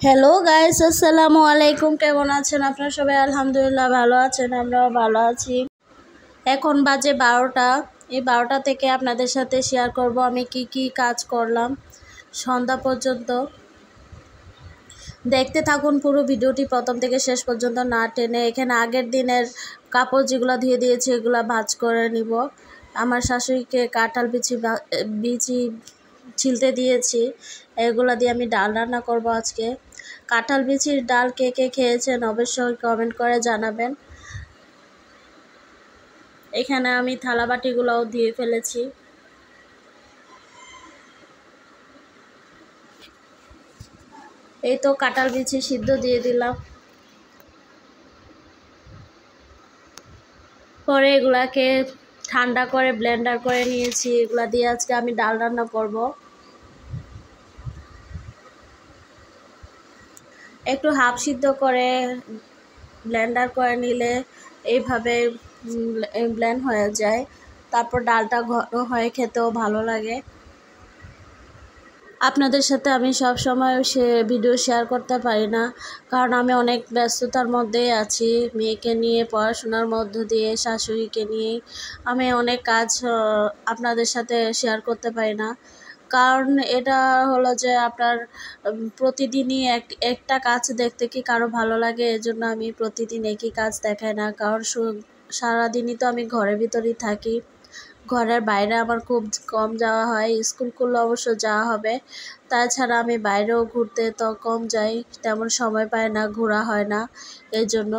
Hello guys, আসসালামু আলাইকুম। কেমন আছেন আপনারা সবাই? আলহামদুলিল্লাহ ভালো আছেন, আমরাও ভালো আছি। এখন বাজে 12টা। এই 12টা থেকে আপনাদের সাথে শেয়ার করব আমি কি কি কাজ করলাম সন্ধ্যা পর্যন্ত। দেখতে থাকুন পুরো ভিডিওটি প্রথম থেকে শেষ পর্যন্ত না টেনে। এখানে আগের দিনের কাপড় যেগুলো ধুয়ে দিয়েছি এগুলো ভাঁজ করে নিব। আমার শাশুড়িকে কাঁঠাল বিচি ছিলতে দিয়েছি, এগুলো দিয়ে আমি ডাল রান্না করব আজকে। কাঁঠাল বিচির ডাল কে কে খেয়েছেন অবশ্যই কমেন্ট করে জানাবেন। এখানে আমি থালা বাটিগুলোও ধুয়ে ফেলেছি। এই তো কাঁঠাল বিচি সিদ্ধ দিয়ে দিলাম, পরে এগুলাকে ঠান্ডা করে ব্লেন্ডার করে নিয়েছি। এগুলা দিয়ে আজকে আমি ডাল রান্না করব। একটু হাফ সিদ্ধ করে ব্লেন্ডার করে নিলে এইভাবে ব্লেন্ড হয়ে যায়, তারপর ডালটা ঘন হয়ে খেতেও ভালো লাগে। আপনাদের সাথে আমি সব সময় ভিডিও শেয়ার করতে পারি না, কারণ আমি অনেক ব্যস্ততার মধ্যেই আছি। মেয়েকে নিয়ে, পড়াশোনার মধ্য দিয়ে, শাশুড়িকে নিয়ে আমি অনেক কাজ আপনাদের সাথে শেয়ার করতে পারি না। কারণ এটা হলো যে আপনার প্রতিদিনই একটা কাজ দেখতে কি কারো ভালো লাগে? এজন্য আমি প্রতিদিন একই কাজ দেখাই না, কারণ সারাদিনই তো আমি ঘরের ভিতরেই থাকি। ঘরের বাইরে আমার খুব কম যাওয়া হয়। স্কুল করলে অবশ্য যাওয়া হবে, তাছাড়া আমি বাইরেও ঘুরতে তো কম যাই, তেমন সময় পাই না, ঘোরা হয় না। এই জন্য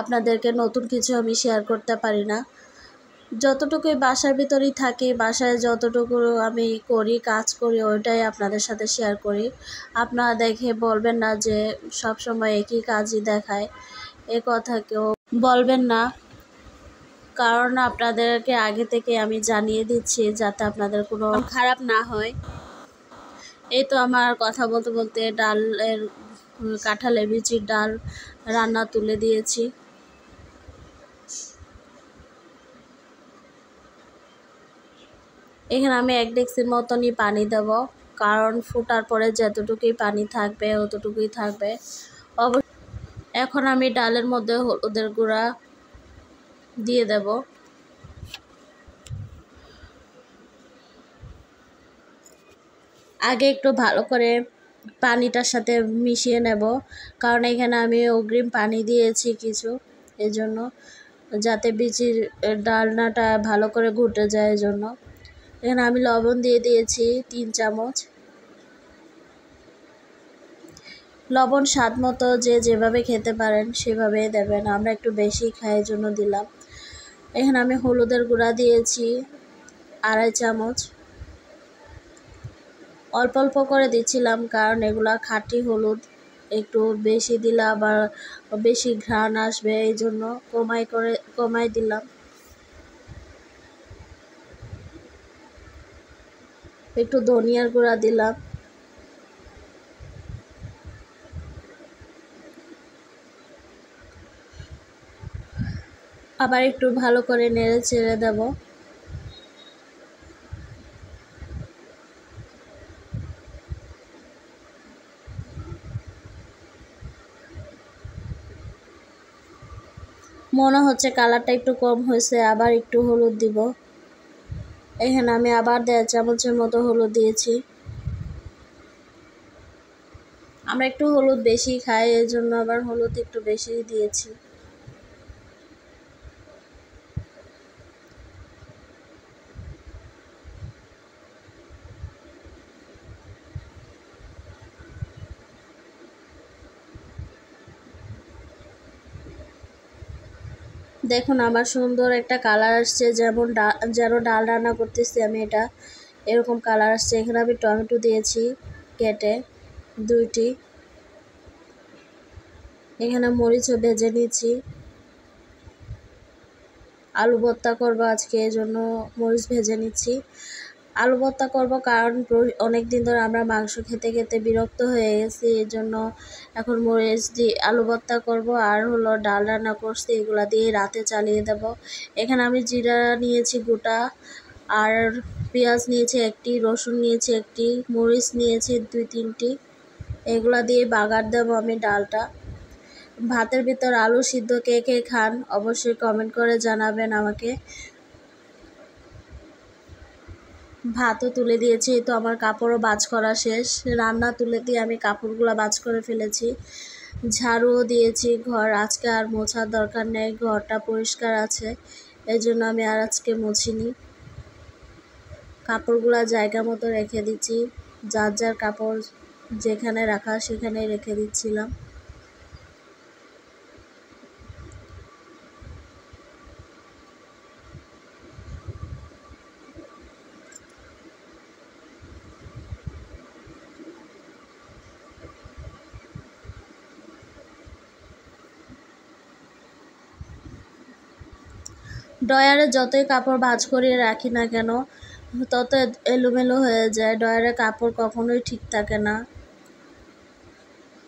আপনাদেরকে নতুন কিছু আমি শেয়ার করতে পারি না। যতটুকুই বাসার ভিতরেই থাকি, বাসায় যতটুকু আমি কাজ করি ওইটাই আপনাদের সাথে শেয়ার করি। আপনারা দেখে বলবেন না যে সব সময় একই কাজই দেখায়, এ কথা কেউ বলবেন না, কারণ আপনাদেরকে আগে থেকে আমি জানিয়ে দিচ্ছি যাতে আপনাদের কোনো খারাপ না হয়। এই তো আমার কথা বলতে বলতে কাঁঠালের বিচির ডাল রান্না তুলে দিয়েছি। এখানে আমি 1 ডেক্সির মতনই পানি দেব, কারণ ফোটার পরে যতটুকুই পানি থাকবে অতটুকুই থাকবে। এখন আমি ডালের মধ্যে হলুদের গুঁড়া দিয়ে দেব। আগে একটু ভালো করে পানিটার সাথে মিশিয়ে নেব, কারণ এখানে আমি অগ্রিম পানি দিয়েছি কিছু, এজন্য যাতে বিচির ডালনাটা ভালো করে ঘুটে যায়। এজন্য এখানে আমি লবণ দিয়ে দিয়েছি 3 চামচ। লবণ স্বাদ মতো যে যেভাবে খেতে পারেন সেভাবেই দেবেন, আমরা একটু বেশি খাই এজন্য দিলাম। এখানে আমি হলুদের গুঁড়া দিয়েছি 2.5 চামচ। অল্প অল্প করে দিচ্ছিলাম, কারণ এগুলা খাঁটি হলুদ, একটু বেশি দিলে আবার বেশি ঘ্রাণ আসবে, এই জন্য কমাই দিলাম। একটু ধনিয়ার গুঁড়া দিলাম। আবার একটু ভালো করে নেড়ে চেড়ে দেব। মনে হচ্ছে কালারটা একটু কম হয়েছে, আবার একটু হলুদ দিব। এখানে আমি আবার 1.5 চামচের মতো হলুদ দিয়েছি। আমরা একটু হলুদ বেশি খাই, এই জন্য আবার হলুদ একটু বেশি দিয়েছি। দেখুন আমার সুন্দর একটা কালার আসছে, যেন ডাল রান্না করতেছি আমি, এটা এরকম কালার আসছে। এখানে আমি টমেটো দিয়েছি কেটে 2টি। এখানে মরিচও ভেজে নিয়েছি। আলু ভর্তা করবো আজকে, এই জন্য মরিচ ভেজে নিচ্ছি। আলু ভর্তা করবো কারণ অনেক দিন ধরে আমরা মাংস খেতে খেতে বিরক্ত হয়ে গেছি, এই জন্য এখন মরিচ দিয়ে আলু ভর্তা করবো। আর হলো ডাল রান্না করছি, এগুলা দিয়ে রাতে চালিয়ে দেব। এখানে আমি জিরা নিয়েছি গোটা, আর পেঁয়াজ নিয়েছি 1টি, রসুন নিয়েছি 1টি, মরিচ নিয়েছি 2-3টি। এগুলা দিয়ে বাগার দেবো আমি ডালটা। ভাতের ভিতর আলু সিদ্ধ কে কে খান অবশ্যই কমেন্ট করে জানাবেন আমাকে। ভাতও তুলে দিয়েছি, তো আমার কাপড়ও ভাঁজ করা শেষ। রান্না তুলে দিয়ে আমি কাপড়গুলো ভাঁজ করে ফেলেছি, ঝাড়ুও দিয়েছি। ঘর আজকে আর মোছার দরকার নেই, ঘরটা পরিষ্কার আছে, এই জন্য আমি আর আজকে মুছিনি। কাপড়গুলো জায়গা মতো রেখে দিচ্ছি, যার যার কাপড় যেখানে রাখা সেখানেই রেখে দিচ্ছিলাম। ড্রয়ারে যতই কাপড় ভাঁজ করিয়ে রাখি না কেন তত এলোমেলো হয়ে যায়, ড্রয়ারে কাপড় কখনোই ঠিক থাকে না।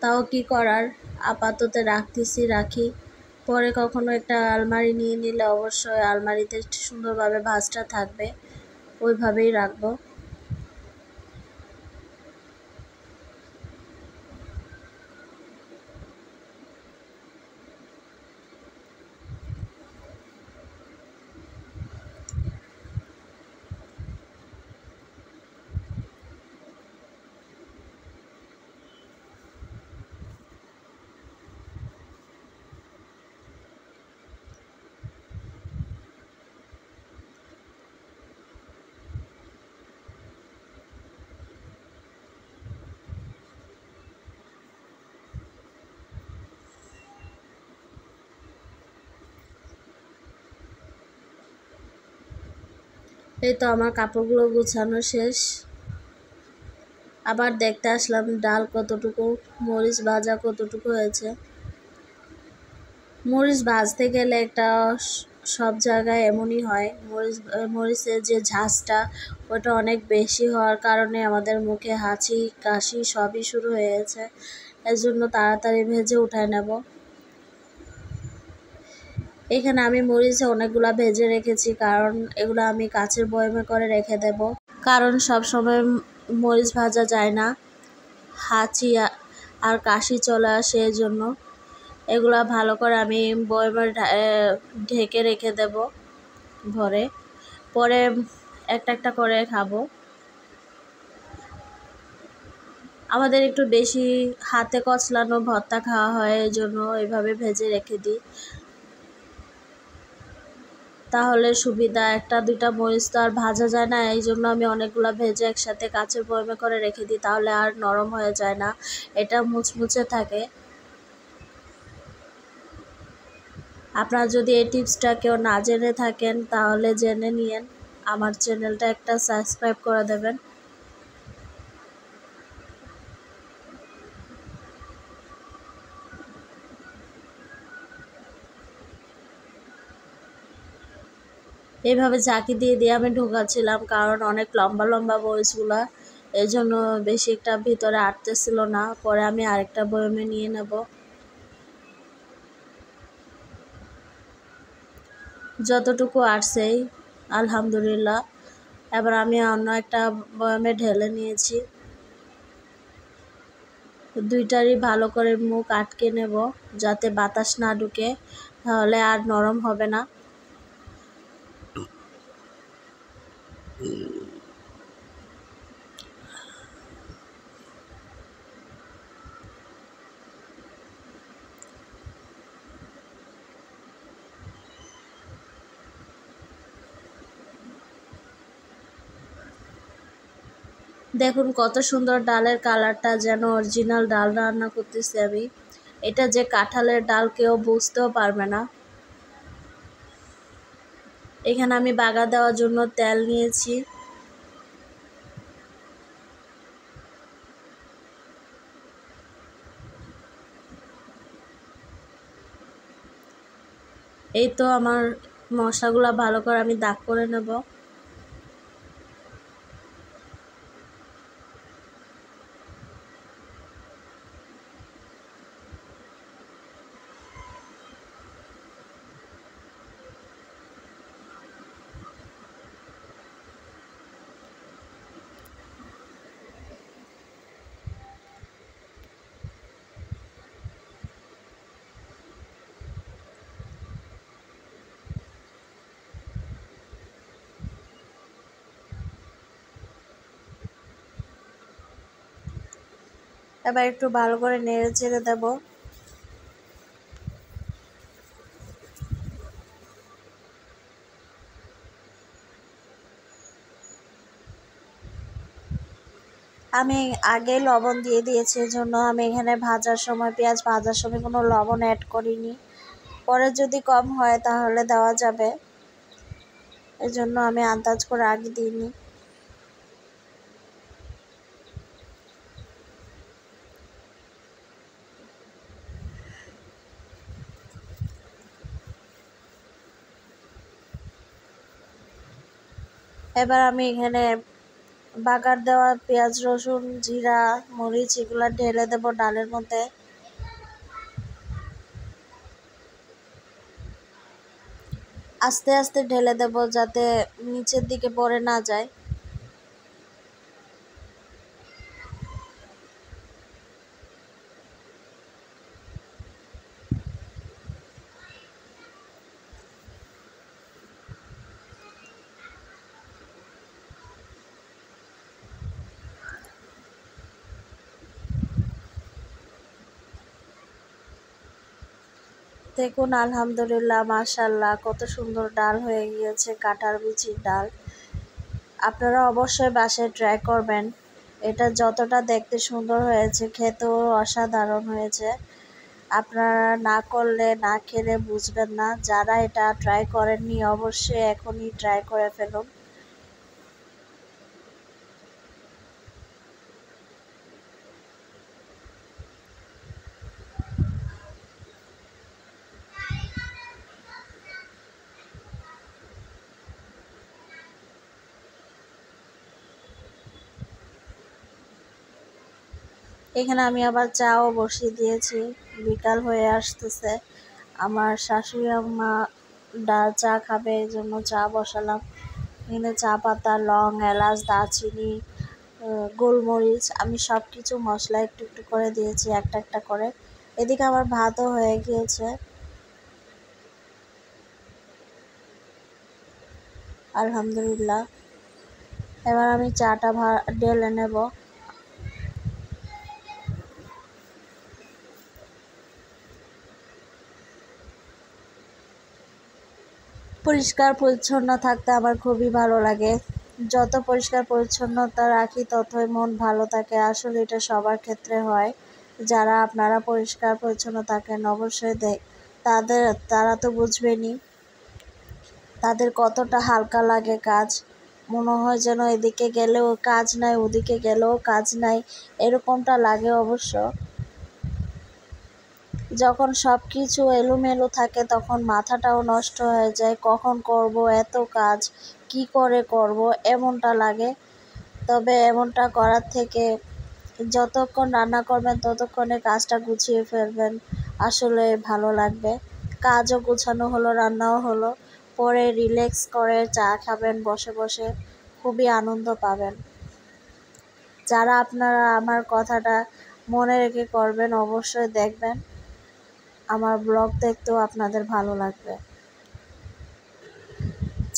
তাও কি করার, আপাতত রাখি। পরে কখনো একটা আলমারি নিয়ে নিলে অবশ্যই আলমারিতে সুন্দরভাবে ভাঁজটা থাকবে, ওইভাবেই রাখবো। এই তো আমার কাপড়গুলো গুছানো শেষ। আবার দেখতে আসলাম ডাল কতটুকু, মরিচ ভাজা কতটুকু হয়েছে। মরিচ ভাজতে গেলে একটা সব জায়গায় এমনই হয়, মরিচের যে ঝাঁজটা ওটা অনেক বেশি হওয়ার কারণে আমাদের মুখে হাঁচি কাশি সবই শুরু হয়ে গেছে। এর জন্য তাড়াতাড়ি ভেজে উঠায় নেব। এখানে আমি মরিচ অনেকগুলা ভেজে রেখেছি, কারণ এগুলো আমি কাচের বয়ামে করে রেখে দেব, কারণ সব সময় মরিচ ভাজা যায় না, হাঁচি আর কাশি চলে আসে। এই জন্য এগুলা ভালো করে আমি বয়ামে ঢেকে রেখে দেব ভরে, পরে একটা একটা করে খাবো। আমাদের একটু বেশি হাতে কচলানো ভর্তা খাওয়া হয়, এই জন্য এভাবে ভেজে রেখে দিই, তাহলে সুবিধা। একটা দুইটা মরিচ তো আর ভাজা যায় না, এই জন্য আমি অনেকগুলো ভেজে একসাথে কাচের বয়ামে করে রেখে দিই, তাহলে আর নরম হয়ে যায় না, এটা মুচমুচে থাকে। আপনারা যদি এই টিপসটা কেউ না জেনে থাকেন তাহলে জেনে নিন, আমার চ্যানেলটা একটা সাবস্ক্রাইব করে দেবেন। এইভাবে ঝাঁকি দিয়ে দিয়ে আমি ঢোকাচ্ছিলাম, কারণ অনেক লম্বা লম্বা মরিচগুলা, এই জন্য বেশি একটা ভিতরে আটতেছিল না। পরে আমি আরেকটা বয়ামে নিয়ে নেব। যতটুকু আসছেই আলহামদুলিল্লাহ। এবার আমি অন্য একটা বয়ামে ঢেলে নিয়েছি, দুইটারই ভালো করে মুখ আটকে নেব যাতে বাতাস না ঢুকে, তাহলে আর নরম হবে না। দেখুন কত সুন্দর ডালের কালারটা, যেন অরিজিনাল ডাল রান্না করতেছি আমি। এটা যে কাঁঠালের ডাল কেউ বুঝতেও পারবে না। এখানে আমি বাগা দেওয়ার জন্য তেল নিয়েছি। এই তো আমার মশলাগুলো ভালো করে আমি দাগ করে নেব। এবার একটু ভালো করে নেড়ে চেড়ে দেব। আমি আগে লবণ দিয়ে দিয়েছি, এজন্য আমি এখানে ভাজার সময়, পেঁয়াজ ভাজার সময় কোনো লবণ অ্যাড করিনি। পরে যদি কম হয় তাহলে দেওয়া যাবে, এজন্য আমি আন্দাজ করে আগে দিইনি। এবার আমি এখানে বাগার দেওয়া পেঁয়াজ, রসুন, জিরা, মরিচ এগুলো ঢেলে দেবো ডালের মধ্যে। আস্তে আস্তে ঢেলে দেব যাতে নিচের দিকে পড়ে না যায়। দেখুন আলহামদুলিল্লাহ, মাশাআল্লাহ, কত সুন্দর ডাল হয়ে গিয়েছে, কাঁঠাল বিচির ডাল। আপনারা অবশ্যই বাসায় ট্রাই করবেন। এটা যতটা দেখতে সুন্দর হয়েছে, খেতেও অসাধারণ হয়েছে। আপনারা না করলে, না খেলে বুঝবেন না। যারা এটা ট্রাই করেননি অবশ্যই এখনই ট্রাই করে ফেলুন। এখানে আমি আবার চাও বসিয়ে দিয়েছি, বিকাল হয়ে আসতেছে। আমার শাশুড়ি আম্মা চা খাবে, এই জন্য চা বসালাম। এখানে চা পাতা, লং, এলাচ, দারচিনি, গোলমরিচ, আমি সব কিছু মশলা একটু একটু করে দিয়েছি, একটা একটা করে। এদিকে আমার ভাতও হয়ে গিয়েছে, আলহামদুলিল্লাহ। এবার আমি চাটা ঢেলে নেব। পরিষ্কার পরিচ্ছন্ন থাকতে আমার খুবই ভালো লাগে। যত পরিষ্কার পরিচ্ছন্নতা রাখি ততই মন ভালো থাকে। আসলে এটা সবার ক্ষেত্রে হয়। যারা আপনারা পরিষ্কার পরিচ্ছন্ন থাকেন অবশ্যই তারা তো বুঝবেনই তাদের কতটা হালকা লাগে কাজ। মনে হয় যেন এদিকে গেলেও কাজ নাই, ওদিকে গেলেও কাজ নাই, এরকমটা লাগে অবশ্য। যখন সব কিছু এলোমেলো থাকে তখন মাথাটাও নষ্ট হয়ে যায়, কখন করব এত কাজ, কি করে করব, এমনটা লাগে। তবে এমনটা করার থেকে যতক্ষণ রান্না করবেন ততক্ষণে কাজটা গুছিয়ে ফেলবেন, আসলে ভালো লাগবে। কাজও গোছানো হলো, রান্নাও হলো, পরে রিল্যাক্স করে চা খাবেন বসে বসে, খুবই আনন্দ পাবেন। যারা আপনারা আমার কথাটা মনে রেখে করবেন অবশ্যই দেখবেন, আমার ব্লগ দেখতেও আপনাদের ভালো লাগবে।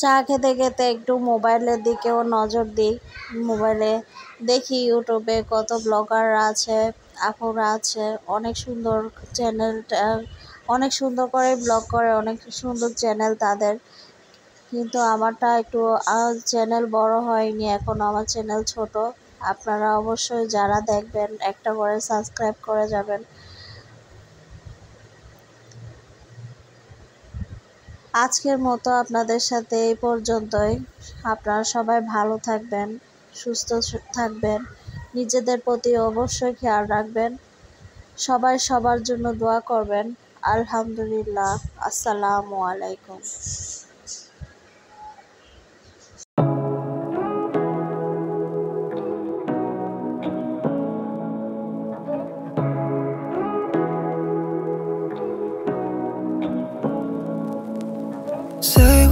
চা খেতে খেতে একটু মোবাইলের দিকেও নজর দিই। মোবাইলে দেখি ইউটিউবে কত ব্লগার আছে, আপুরা আছে, অনেক সুন্দর চ্যানেলটা, অনেক সুন্দর করে ব্লগ করে, অনেক সুন্দর চ্যানেল তাদের। কিন্তু আমারটা একটু চ্যানেল বড় হয়নি এখন, আমার চ্যানেল ছোট। আপনারা অবশ্যই যারা দেখবেন একটা করে সাবস্ক্রাইব করে যাবেন। আজকের মতো আপনাদের সাথে এই পর্যন্তই। আপনারা সবাই ভালো থাকবেন, সুস্থ থাকবেন, নিজেদের প্রতি অবশ্যই খেয়াল রাখবেন। সবাই সবার জন্য দোয়া করবেন। আলহামদুলিল্লাহ, আসসালামু আলাইকুম। Say